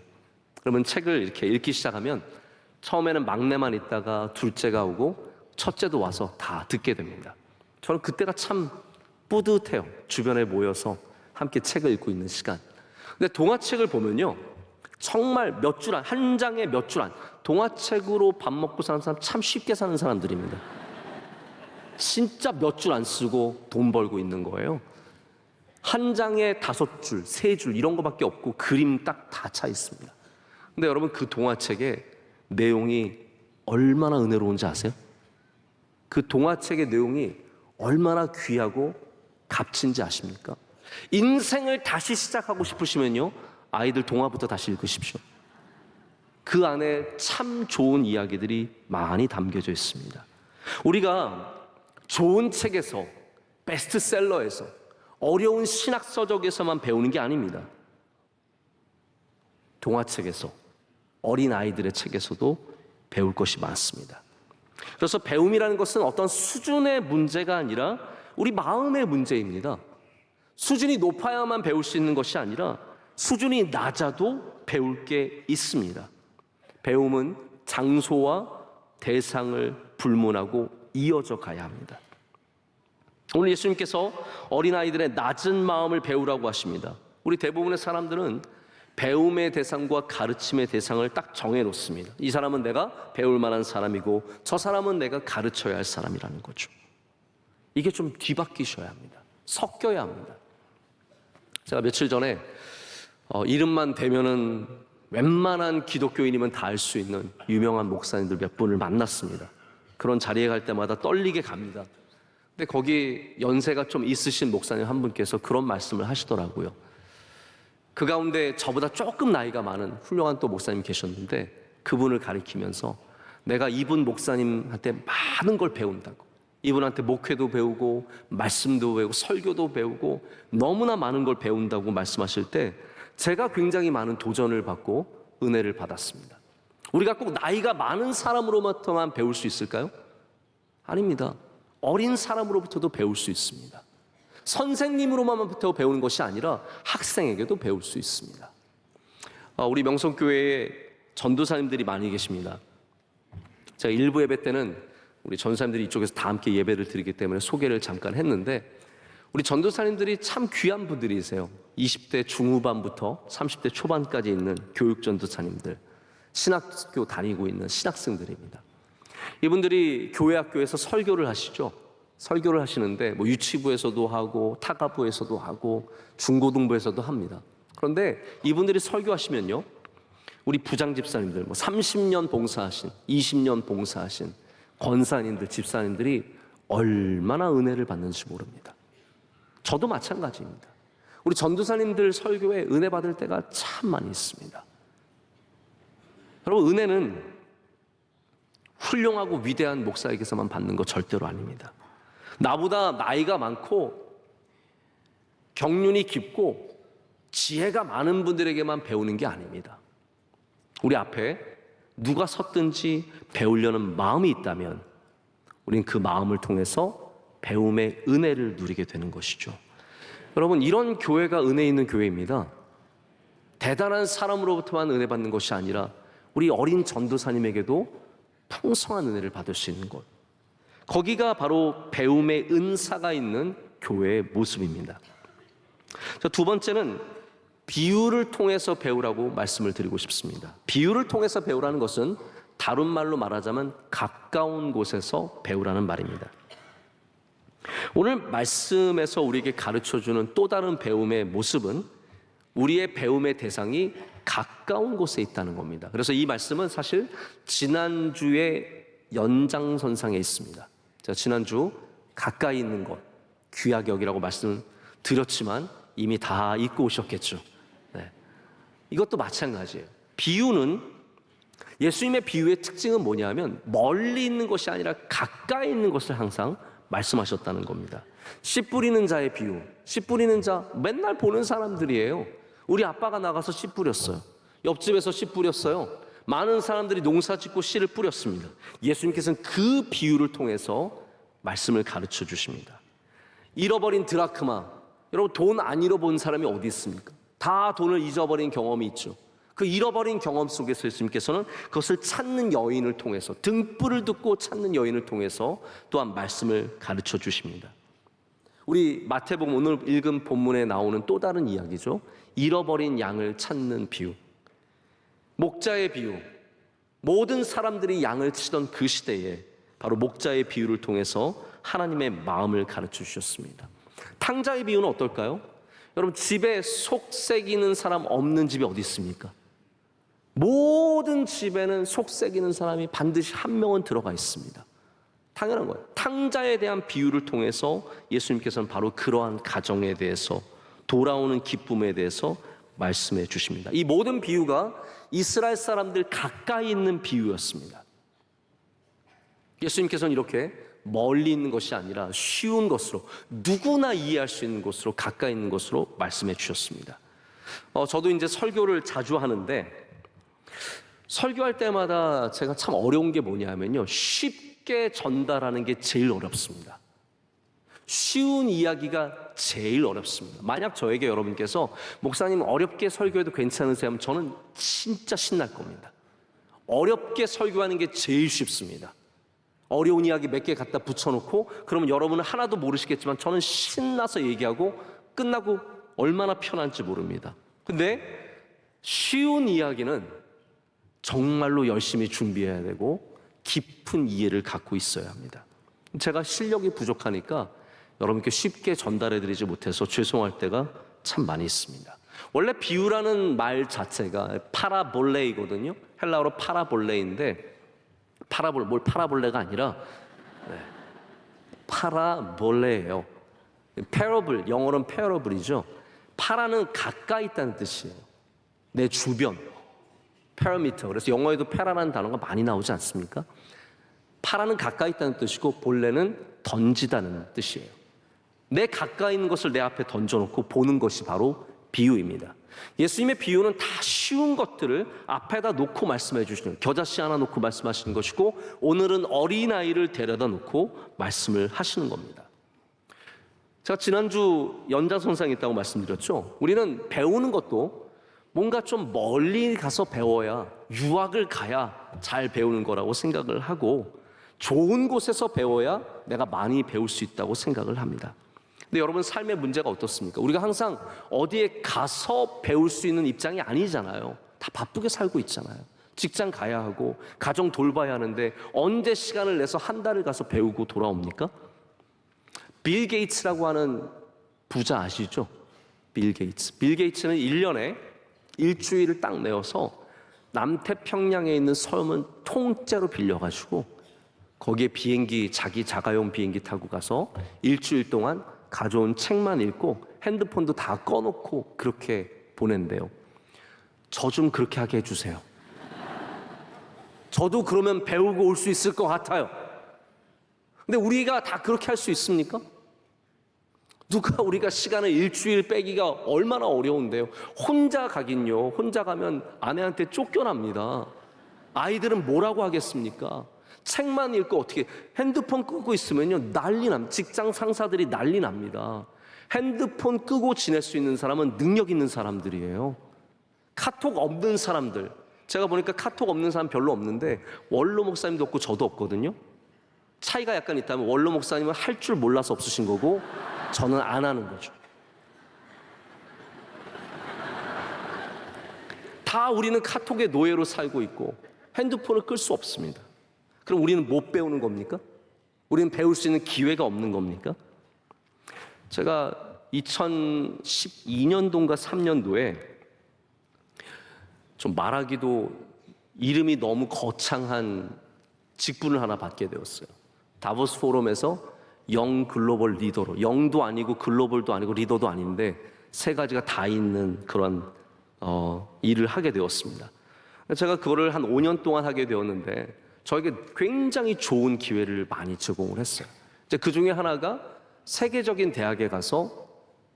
그러면 책을 이렇게 읽기 시작하면 처음에는 막내만 있다가 둘째가 오고 첫째도 와서 다 듣게 됩니다. 저는 그때가 참 뿌듯해요. 주변에 모여서 함께 책을 읽고 있는 시간. 근데 동화책을 보면요, 정말 몇 줄 안, 한 장에 몇 줄 안, 동화책으로 밥 먹고 사는 사람 참 쉽게 사는 사람들입니다. 진짜 몇 줄 안 쓰고 돈 벌고 있는 거예요. 한 장에 5줄, 3줄 이런 거밖에 없고 그림 딱 다 차 있습니다. 근데 여러분, 그 동화책의 내용이 얼마나 은혜로운지 아세요? 그 동화책의 내용이 얼마나 귀하고 값진지 아십니까? 인생을 다시 시작하고 싶으시면요, 아이들 동화부터 다시 읽으십시오. 그 안에 참 좋은 이야기들이 많이 담겨져 있습니다. 우리가 좋은 책에서, 베스트셀러에서, 어려운 신학서적에서만 배우는 게 아닙니다. 동화책에서, 어린아이들의 책에서도 배울 것이 많습니다. 그래서 배움이라는 것은 어떤 수준의 문제가 아니라 우리 마음의 문제입니다. 수준이 높아야만 배울 수 있는 것이 아니라 수준이 낮아도 배울 게 있습니다. 배움은 장소와 대상을 불문하고 이어져 가야 합니다. 오늘 예수님께서 어린아이들의 낮은 마음을 배우라고 하십니다. 우리 대부분의 사람들은 배움의 대상과 가르침의 대상을 딱 정해놓습니다. 이 사람은 내가 배울 만한 사람이고 저 사람은 내가 가르쳐야 할 사람이라는 거죠. 이게 좀 뒤바뀌셔야 합니다. 섞여야 합니다. 제가 며칠 전에 이름만 대면은 웬만한 기독교인이면 다 알 수 있는 유명한 목사님들 몇 분을 만났습니다. 그런 자리에 갈 때마다 떨리게 갑니다. 근데 거기 연세가 좀 있으신 목사님 한 분께서 그런 말씀을 하시더라고요. 그 가운데 저보다 조금 나이가 많은 훌륭한 또 목사님 계셨는데 그분을 가리키면서 내가 이분 목사님한테 많은 걸 배운다고, 이분한테 목회도 배우고 말씀도 배우고 설교도 배우고 너무나 많은 걸 배운다고 말씀하실 때 제가 굉장히 많은 도전을 받고 은혜를 받았습니다. 우리가 꼭 나이가 많은 사람으로부터만 배울 수 있을까요? 아닙니다. 어린 사람으로부터도 배울 수 있습니다. 선생님으로만부터 배우는 것이 아니라 학생에게도 배울 수 있습니다. 우리 명성교회에 전도사님들이 많이 계십니다. 제가 일부 예배 때는 우리 전도사님들이 이쪽에서 다 함께 예배를 드리기 때문에 소개를 잠깐 했는데, 우리 전도사님들이 참 귀한 분들이세요. 20대 중후반부터 30대 초반까지 있는 교육 전도사님들, 신학교 다니고 있는 신학생들입니다. 이분들이 교회 학교에서 설교를 하시죠. 설교를 하시는데 뭐 유치부에서도 하고 타가부에서도 하고 중고등부에서도 합니다. 그런데 이분들이 설교하시면요, 우리 부장 집사님들, 뭐 30년 봉사하신, 20년 봉사하신 권사님들, 집사님들이 얼마나 은혜를 받는지 모릅니다. 저도 마찬가지입니다. 우리 전도사님들 설교에 은혜 받을 때가 참 많이 있습니다. 여러분, 은혜는 훌륭하고 위대한 목사에게서만 받는 거 절대로 아닙니다. 나보다 나이가 많고 경륜이 깊고 지혜가 많은 분들에게만 배우는 게 아닙니다. 우리 앞에 누가 섰든지 배우려는 마음이 있다면 우린 그 마음을 통해서 배움의 은혜를 누리게 되는 것이죠. 여러분, 이런 교회가 은혜 있는 교회입니다. 대단한 사람으로부터만 은혜 받는 것이 아니라 우리 어린 전도사님에게도 풍성한 은혜를 받을 수 있는 곳, 거기가 바로 배움의 은사가 있는 교회의 모습입니다. 두 번째는 비유를 통해서 배우라고 말씀을 드리고 싶습니다. 비유를 통해서 배우라는 것은 다른 말로 말하자면 가까운 곳에서 배우라는 말입니다. 오늘 말씀에서 우리에게 가르쳐주는 또 다른 배움의 모습은 우리의 배움의 대상이 가까운 곳에 있다는 겁니다. 그래서 이 말씀은 사실 지난주의 연장선상에 있습니다. 제가 지난주 가까이 있는 것, 귀하게 여기라고 말씀을 드렸지만 이미 다 잊고 오셨겠죠. 네. 이것도 마찬가지예요. 비유는, 예수님의 비유의 특징은 뭐냐면 멀리 있는 것이 아니라 가까이 있는 것을 항상 말씀하셨다는 겁니다. 씨 뿌리는 자의 비유, 씨 뿌리는 자 맨날 보는 사람들이에요. 우리 아빠가 나가서 씨 뿌렸어요. 옆집에서 씨 뿌렸어요. 많은 사람들이 농사 짓고 씨를 뿌렸습니다. 예수님께서는 그 비유를 통해서 말씀을 가르쳐 주십니다. 잃어버린 드라크마, 여러분 돈 안 잃어본 사람이 어디 있습니까? 다 돈을 잊어버린 경험이 있죠. 그 잃어버린 경험 속에서 예수님께서는 그것을 찾는 여인을 통해서, 등불을 듣고 찾는 여인을 통해서 또한 말씀을 가르쳐 주십니다. 우리 마태복음 오늘 읽은 본문에 나오는 또 다른 이야기죠. 잃어버린 양을 찾는 비유, 목자의 비유. 모든 사람들이 양을 치던 그 시대에 바로 목자의 비유를 통해서 하나님의 마음을 가르쳐 주셨습니다. 탕자의 비유는 어떨까요? 여러분, 집에 속 새기는 사람 없는 집이 어디 있습니까? 모든 집에는 속 새기는 사람이 반드시 한 명은 들어가 있습니다. 당연한 거예요. 탕자에 대한 비유를 통해서 예수님께서는 바로 그러한 가정에 대해서, 돌아오는 기쁨에 대해서 말씀해 주십니다. 이 모든 비유가 이스라엘 사람들 가까이 있는 비유였습니다. 예수님께서는 이렇게 멀리 있는 것이 아니라 쉬운 것으로, 누구나 이해할 수 있는 것으로, 가까이 있는 것으로 말씀해 주셨습니다. 저도 이제 설교를 자주 하는데 설교할 때마다 제가 참 어려운 게 뭐냐면요, 쉽게 전달하는 게 제일 어렵습니다. 쉬운 이야기가 제일 어렵습니다. 만약 저에게 여러분께서 목사님 어렵게 설교해도 괜찮으세요 하면 저는 진짜 신날 겁니다. 어렵게 설교하는 게 제일 쉽습니다. 어려운 이야기 몇 개 갖다 붙여놓고 그러면 여러분은 하나도 모르시겠지만 저는 신나서 얘기하고 끝나고 얼마나 편한지 모릅니다. 근데 쉬운 이야기는 정말로 열심히 준비해야 되고 깊은 이해를 갖고 있어야 합니다. 제가 실력이 부족하니까 여러분께 쉽게 전달해드리지 못해서 죄송할 때가 참 많이 있습니다. 원래 비유라는 말 자체가 파라볼레이거든요. 헬라어로 파라볼레인데 파라볼레가 아니라 파라볼레예요. 패러블, 영어로는 패러블이죠. 파라는 가까이 있다는 뜻이에요. 내 주변, 페라미터. 그래서 영어에도 페라라는 단어가 많이 나오지 않습니까? 파라는 가까이 있다는 뜻이고 볼레는 던지다는 뜻이에요. 내 가까이 있는 것을 내 앞에 던져놓고 보는 것이 바로 비유입니다. 예수님의 비유는 다 쉬운 것들을 앞에다 놓고 말씀해 주시는, 겨자씨 하나 놓고 말씀하시는 것이고 오늘은 어린아이를 데려다 놓고 말씀을 하시는 겁니다. 제가 지난주 연장선상에 있다고 말씀드렸죠. 우리는 배우는 것도 뭔가 좀 멀리 가서 배워야, 유학을 가야 잘 배우는 거라고 생각을 하고 좋은 곳에서 배워야 내가 많이 배울 수 있다고 생각을 합니다. 근데 여러분, 삶의 문제가 어떻습니까? 우리가 항상 어디에 가서 배울 수 있는 입장이 아니잖아요. 다 바쁘게 살고 있잖아요. 직장 가야 하고 가정 돌봐야 하는데 언제 시간을 내서 한 달을 가서 배우고 돌아옵니까? 빌 게이츠라고 하는 부자 아시죠? 빌 게이츠. 빌 게이츠는 1년에 일주일을 딱 내어서 남태평양에 있는 섬은 통째로 빌려가지고 거기에 비행기, 자기 자가용 비행기 타고 가서 일주일 동안 가져온 책만 읽고 핸드폰도 다 꺼놓고 그렇게 보낸대요. 저 좀 그렇게 하게 해주세요. 저도 그러면 배우고 올 수 있을 것 같아요. 근데 우리가 다 그렇게 할 수 있습니까? 누가 우리가 시간을 일주일 빼기가 얼마나 어려운데요. 혼자 가긴요. 혼자 가면 아내한테 쫓겨납니다. 아이들은 뭐라고 하겠습니까? 책만 읽고 어떻게 핸드폰 끄고 있으면요 난리 납니다. 직장 상사들이 난리 납니다. 핸드폰 끄고 지낼 수 있는 사람은 능력 있는 사람들이에요. 카톡 없는 사람들, 제가 보니까 카톡 없는 사람 별로 없는데 원로 목사님도 없고 저도 없거든요. 차이가 약간 있다면 원로 목사님은 할 줄 몰라서 없으신 거고 저는 안 하는 거죠. 다 우리는 카톡의 노예로 살고 있고 핸드폰을 끌 수 없습니다. 그럼 우리는 못 배우는 겁니까? 우리는 배울 수 있는 기회가 없는 겁니까? 제가 2012년도인가 3년도에 좀 말하기도 이름이 너무 거창한 직분을 하나 받게 되었어요. 다보스 포럼에서 영 글로벌 리더로, 영도 아니고 글로벌도 아니고 리더도 아닌데 세 가지가 다 있는 그런 일을 하게 되었습니다. 제가 그거를 한 5년 동안 하게 되었는데 저에게 굉장히 좋은 기회를 많이 제공을 했어요. 이제 그 중에 하나가 세계적인 대학에 가서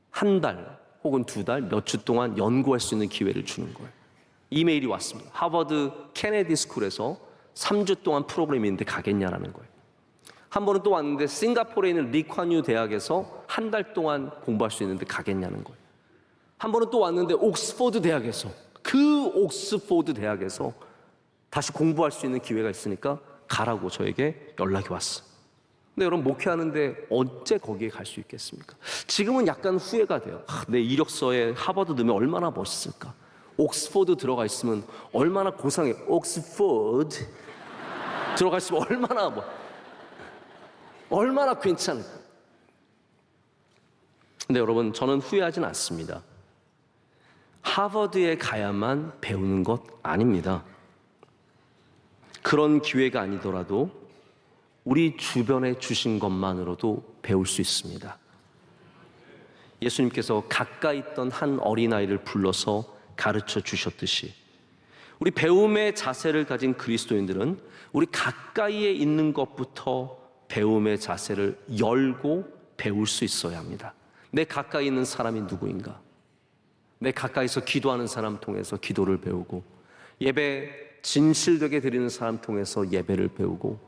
한 달 혹은 두 달, 몇 주 동안 연구할 수 있는 기회를 주는 거예요. 이메일이 왔습니다. 하버드 케네디 스쿨에서 3주 동안 프로그램이 있는데 가겠냐라는 거예요. 한 번은 또 왔는데 싱가포르에 있는 리콴유 대학에서 한 달 동안 공부할 수 있는데 가겠냐는 거예요. 한 번은 또 왔는데 옥스퍼드 대학에서, 그 옥스퍼드 대학에서 다시 공부할 수 있는 기회가 있으니까 가라고 저에게 연락이 왔어요. 근데 여러분, 목회하는데 언제 거기에 갈 수 있겠습니까? 지금은 약간 후회가 돼요. 내 이력서에 하버드 넣으면 얼마나 멋있을까? 옥스퍼드 들어가 있으면 얼마나 고상해. 옥스퍼드 들어가 있으면 얼마나 괜찮을까? 근데 여러분, 저는 후회하진 않습니다. 하버드에 가야만 배우는 것 아닙니다. 그런 기회가 아니더라도 우리 주변에 주신 것만으로도 배울 수 있습니다. 예수님께서 가까이 있던 한 어린아이를 불러서 가르쳐 주셨듯이 우리 배움의 자세를 가진 그리스도인들은 우리 가까이에 있는 것부터 배움의 자세를 열고 배울 수 있어야 합니다. 내 가까이 있는 사람이 누구인가? 내 가까이서 기도하는 사람 통해서 기도를 배우고, 예배 진실되게 드리는 사람 통해서 예배를 배우고,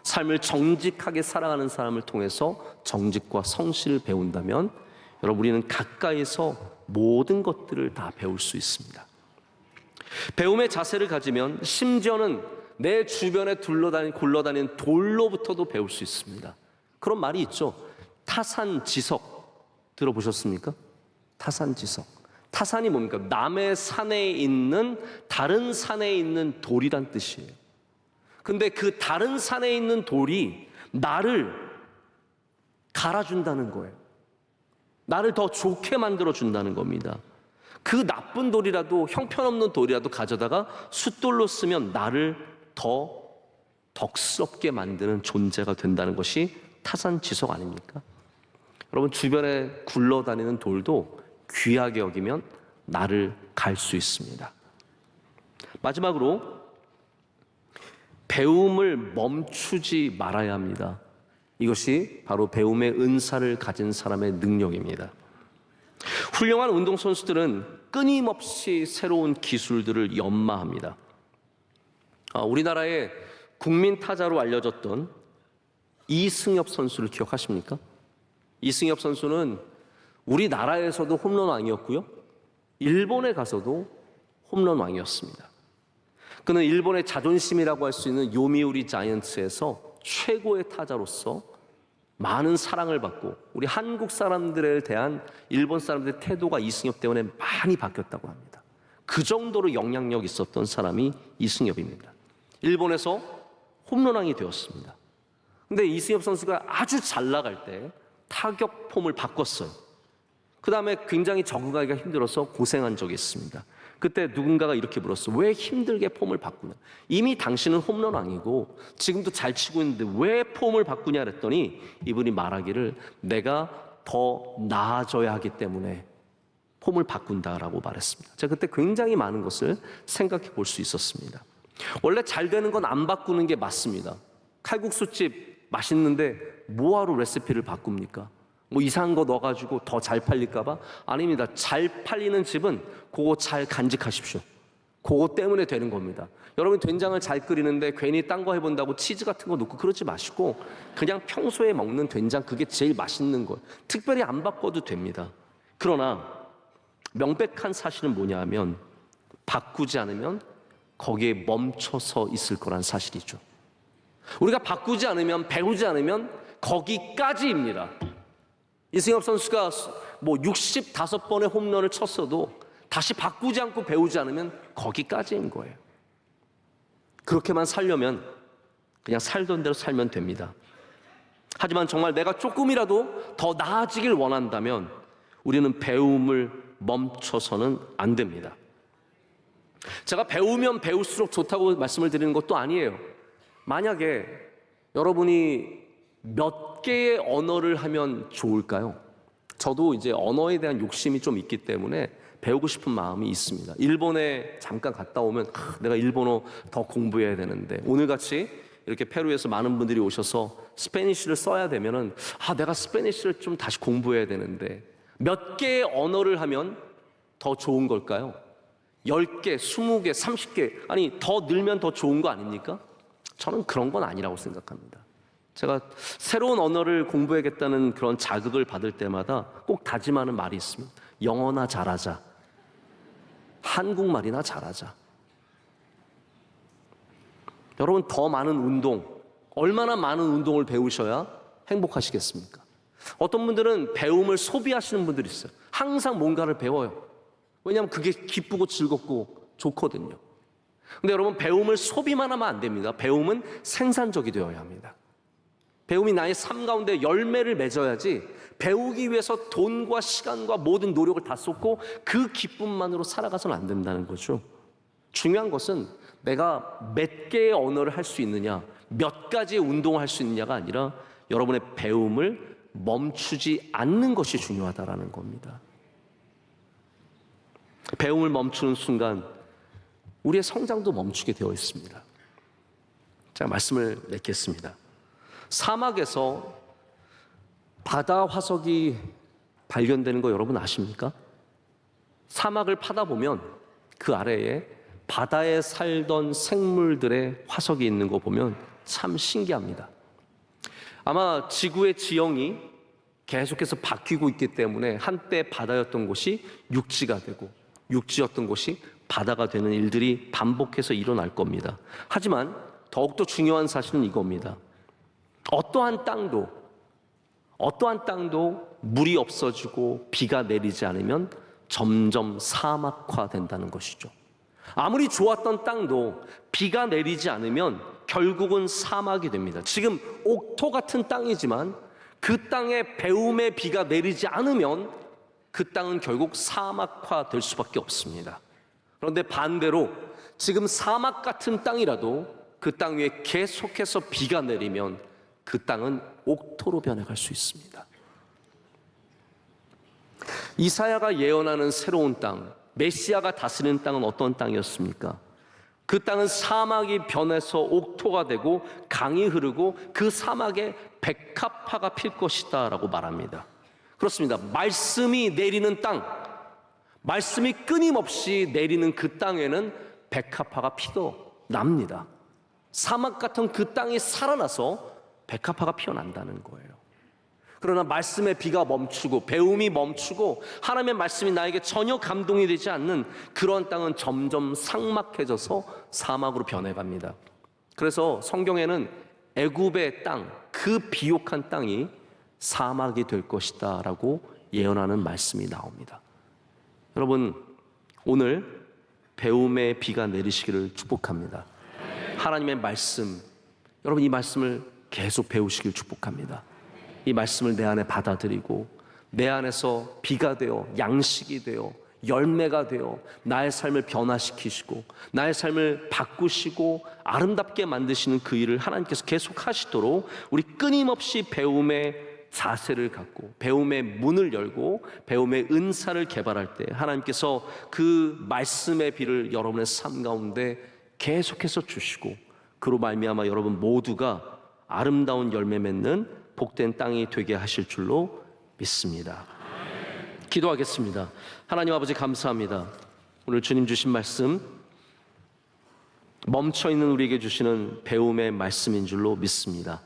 삶을 정직하게 살아가는 사람을 통해서 정직과 성실을 배운다면 여러분, 우리는 가까이서 모든 것들을 다 배울 수 있습니다. 배움의 자세를 가지면 심지어는 내 주변에 굴러다니는 돌로부터도 배울 수 있습니다. 그런 말이 있죠. 타산지석 들어보셨습니까? 타산지석. 타산이 뭡니까? 남의 산에 있는, 다른 산에 있는 돌이란 뜻이에요. 근데 그 다른 산에 있는 돌이 나를 갈아준다는 거예요. 나를 더 좋게 만들어준다는 겁니다. 그 나쁜 돌이라도, 형편없는 돌이라도 가져다가 숫돌로 쓰면 나를 더 덕스럽게 만드는 존재가 된다는 것이 타산지석 아닙니까? 여러분, 주변에 굴러다니는 돌도 귀하게 여기면 나를 갈 수 있습니다. 마지막으로 배움을 멈추지 말아야 합니다. 이것이 바로 배움의 은사를 가진 사람의 능력입니다. 훌륭한 운동선수들은 끊임없이 새로운 기술들을 연마합니다. 우리나라의 국민 타자로 알려졌던 이승엽 선수를 기억하십니까? 이승엽 선수는 우리나라에서도 홈런왕이었고요, 일본에 가서도 홈런왕이었습니다. 그는 일본의 자존심이라고 할 수 있는 요미우리 자이언츠에서 최고의 타자로서 많은 사랑을 받고 우리 한국 사람들에 대한 일본 사람들의 태도가 이승엽 때문에 많이 바뀌었다고 합니다. 그 정도로 영향력 있었던 사람이 이승엽입니다. 일본에서 홈런왕이 되었습니다. 근데 이승엽 선수가 아주 잘 나갈 때 타격 폼을 바꿨어요. 그 다음에 굉장히 적응하기가 힘들어서 고생한 적이 있습니다. 그때 누군가가 이렇게 물었어. 왜 힘들게 폼을 바꾸냐? 이미 당신은 홈런왕이고 지금도 잘 치고 있는데 왜 폼을 바꾸냐 그랬더니 이분이 말하기를 내가 더 나아져야 하기 때문에 폼을 바꾼다라고 말했습니다. 제가 그때 굉장히 많은 것을 생각해 볼 수 있었습니다. 원래 잘 되는 건 안 바꾸는 게 맞습니다. 칼국수집 맛있는데 뭐하러 레시피를 바꿉니까? 뭐 이상한 거 넣어가지고 더 잘 팔릴까 봐? 아닙니다. 잘 팔리는 집은 그거 잘 간직하십시오. 그거 때문에 되는 겁니다. 여러분 된장을 잘 끓이는데 괜히 딴 거 해본다고 치즈 같은 거 넣고 그러지 마시고 그냥 평소에 먹는 된장 그게 제일 맛있는 거 특별히 안 바꿔도 됩니다. 그러나 명백한 사실은 뭐냐 하면 바꾸지 않으면 거기에 멈춰서 있을 거란 사실이죠. 우리가 바꾸지 않으면 배우지 않으면 거기까지입니다. 이승엽 선수가 뭐 65번의 홈런을 쳤어도 다시 바꾸지 않고 배우지 않으면 거기까지인 거예요. 그렇게만 살려면 그냥 살던 대로 살면 됩니다. 하지만 정말 내가 조금이라도 더 나아지길 원한다면 우리는 배움을 멈춰서는 안 됩니다. 제가 배우면 배울수록 좋다고 말씀을 드리는 것도 아니에요. 만약에 여러분이 몇 개의 언어를 하면 좋을까요? 저도 이제 언어에 대한 욕심이 좀 있기 때문에 배우고 싶은 마음이 있습니다. 일본에 잠깐 갔다 오면 내가 일본어 더 공부해야 되는데 오늘같이 이렇게 페루에서 많은 분들이 오셔서 스페니쉬를 써야 되면은 내가 스페니쉬를 좀 다시 공부해야 되는데 몇 개의 언어를 하면 더 좋은 걸까요? 10개, 20개, 30개 아니 더 늘면 더 좋은 거 아닙니까? 저는 그런 건 아니라고 생각합니다. 제가 새로운 언어를 공부해야겠다는 그런 자극을 받을 때마다 꼭 다짐하는 말이 있습니다. 영어나 잘하자. 한국말이나 잘하자. 여러분 더 많은 운동, 얼마나 많은 운동을 배우셔야 행복하시겠습니까? 어떤 분들은 배움을 소비하시는 분들이 있어요. 항상 뭔가를 배워요. 왜냐하면 그게 기쁘고 즐겁고 좋거든요. 근데 여러분 배움을 소비만 하면 안 됩니다. 배움은 생산적이 되어야 합니다. 배움이 나의 삶 가운데 열매를 맺어야지 배우기 위해서 돈과 시간과 모든 노력을 다 쏟고 그 기쁨만으로 살아가서는 안 된다는 거죠. 중요한 것은 내가 몇 개의 언어를 할 수 있느냐, 몇 가지의 운동을 할 수 있느냐가 아니라 여러분의 배움을 멈추지 않는 것이 중요하다라는 겁니다. 배움을 멈추는 순간 우리의 성장도 멈추게 되어 있습니다. 제가 말씀을 맺겠습니다. 사막에서 바다 화석이 발견되는 거 여러분 아십니까? 사막을 파다 보면 그 아래에 바다에 살던 생물들의 화석이 있는 거 보면 참 신기합니다. 아마 지구의 지형이 계속해서 바뀌고 있기 때문에 한때 바다였던 곳이 육지가 되고 육지였던 곳이 바다가 되는 일들이 반복해서 일어날 겁니다. 하지만 더욱더 중요한 사실은 이겁니다. 어떠한 땅도 물이 없어지고 비가 내리지 않으면 점점 사막화된다는 것이죠. 아무리 좋았던 땅도 비가 내리지 않으면 결국은 사막이 됩니다. 지금 옥토 같은 땅이지만 그 땅에 배움의 비가 내리지 않으면 그 땅은 결국 사막화될 수밖에 없습니다. 그런데 반대로 지금 사막 같은 땅이라도 그 땅 위에 계속해서 비가 내리면 그 땅은 옥토로 변해갈 수 있습니다. 이사야가 예언하는 새로운 땅, 메시아가 다스리는 땅은 어떤 땅이었습니까? 그 땅은 사막이 변해서 옥토가 되고 강이 흐르고 그 사막에 백합화가 필 것이다 라고 말합니다. 그렇습니다. 말씀이 내리는 땅, 말씀이 끊임없이 내리는 그 땅에는 백합화가 피어납니다. 사막 같은 그 땅이 살아나서 백합화가 피어난다는 거예요. 그러나 말씀의 비가 멈추고 배움이 멈추고 하나님의 말씀이 나에게 전혀 감동이 되지 않는 그런 땅은 점점 삭막해져서 사막으로 변해갑니다. 그래서 성경에는 애굽의 땅, 그 비옥한 땅이 사막이 될 것이다 라고 예언하는 말씀이 나옵니다. 여러분, 오늘 배움의 비가 내리시기를 축복합니다. 하나님의 말씀, 여러분 이 말씀을 계속 배우시길 축복합니다. 이 말씀을 내 안에 받아들이고 내 안에서 비가 되어 양식이 되어 열매가 되어 나의 삶을 변화시키시고 나의 삶을 바꾸시고 아름답게 만드시는 그 일을 하나님께서 계속 하시도록 우리 끊임없이 배움의 자세를 갖고 배움의 문을 열고 배움의 은사를 개발할 때 하나님께서 그 말씀의 비를 여러분의 삶 가운데 계속해서 주시고 그로 말미암아 여러분 모두가 아름다운 열매 맺는 복된 땅이 되게 하실 줄로 믿습니다. 기도하겠습니다. 하나님 아버지 감사합니다. 오늘 주님 주신 말씀 멈춰있는 우리에게 주시는 배움의 말씀인 줄로 믿습니다.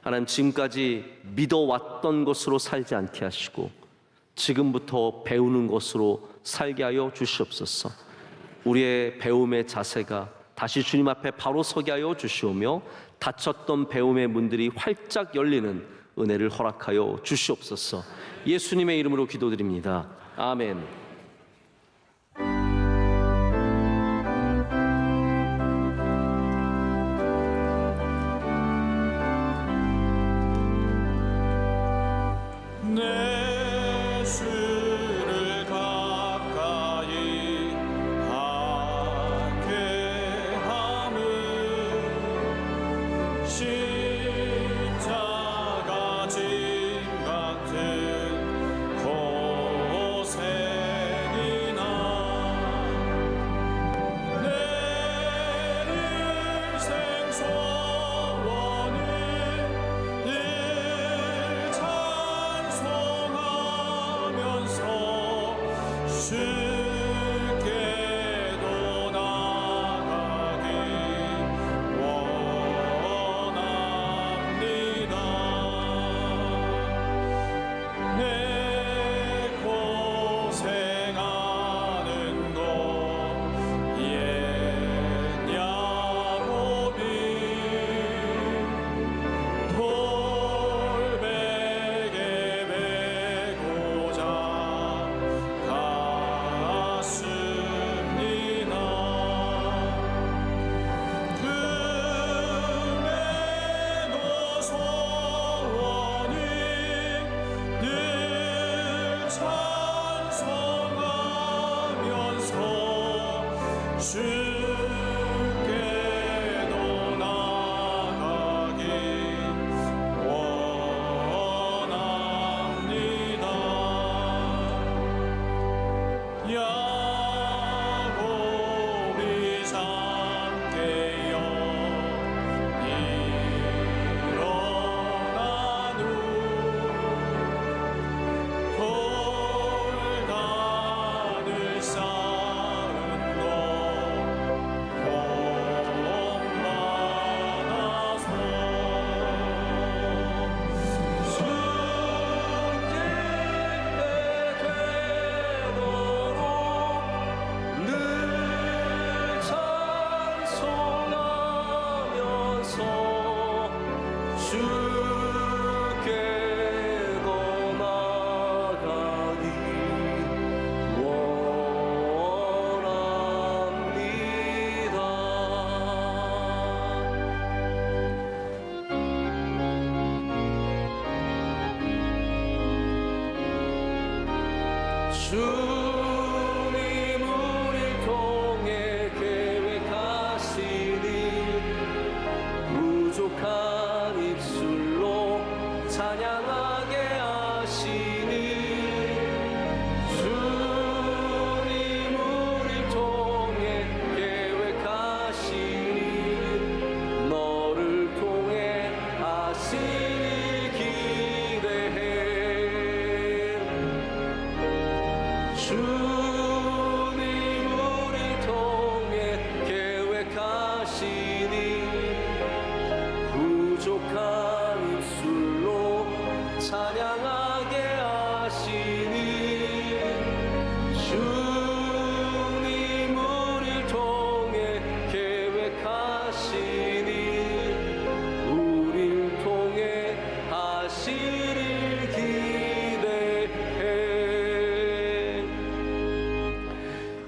하나님 지금까지 믿어왔던 것으로 살지 않게 하시고 지금부터 배우는 것으로 살게 하여 주시옵소서. 우리의 배움의 자세가 다시 주님 앞에 바로 서게 하여 주시오며 닫혔던 배움의 문들이 활짝 열리는 은혜를 허락하여 주시옵소서. 예수님의 이름으로 기도드립니다. 아멘. 내 주를 가까이 하게 함은 십자가 짐 같은 고생이나 내 인생 소원을 늘 찬송하면서 주께도 나가기 원합니다. 내 고생하는 것 옛 야곱이 돌베개 메고자 갔습니다. 금에도 소원이 늘 찬송하면서 주께도 나가기 원합니다. 야곱이 잠깨어 일어난 후 돌단을 쌓은 것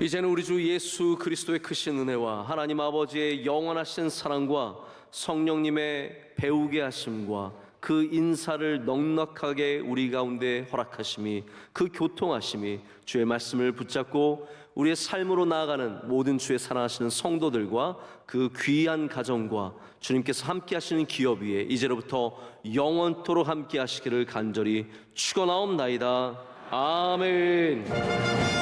이제는 우리 주 예수 그리스도의 크신 은혜와 하나님 아버지의 영원하신 사랑과 성령님의 배우게 하심과 그 인사를 넉넉하게 우리 가운데 허락하심이, 그 교통하심이 주의 말씀을 붙잡고 우리의 삶으로 나아가는 모든 주의 사랑하시는 성도들과 그 귀한 가정과 주님께서 함께 하시는 기업 위에 이제로부터 영원토록 함께 하시기를 간절히 축원하옵나이다. 아멘.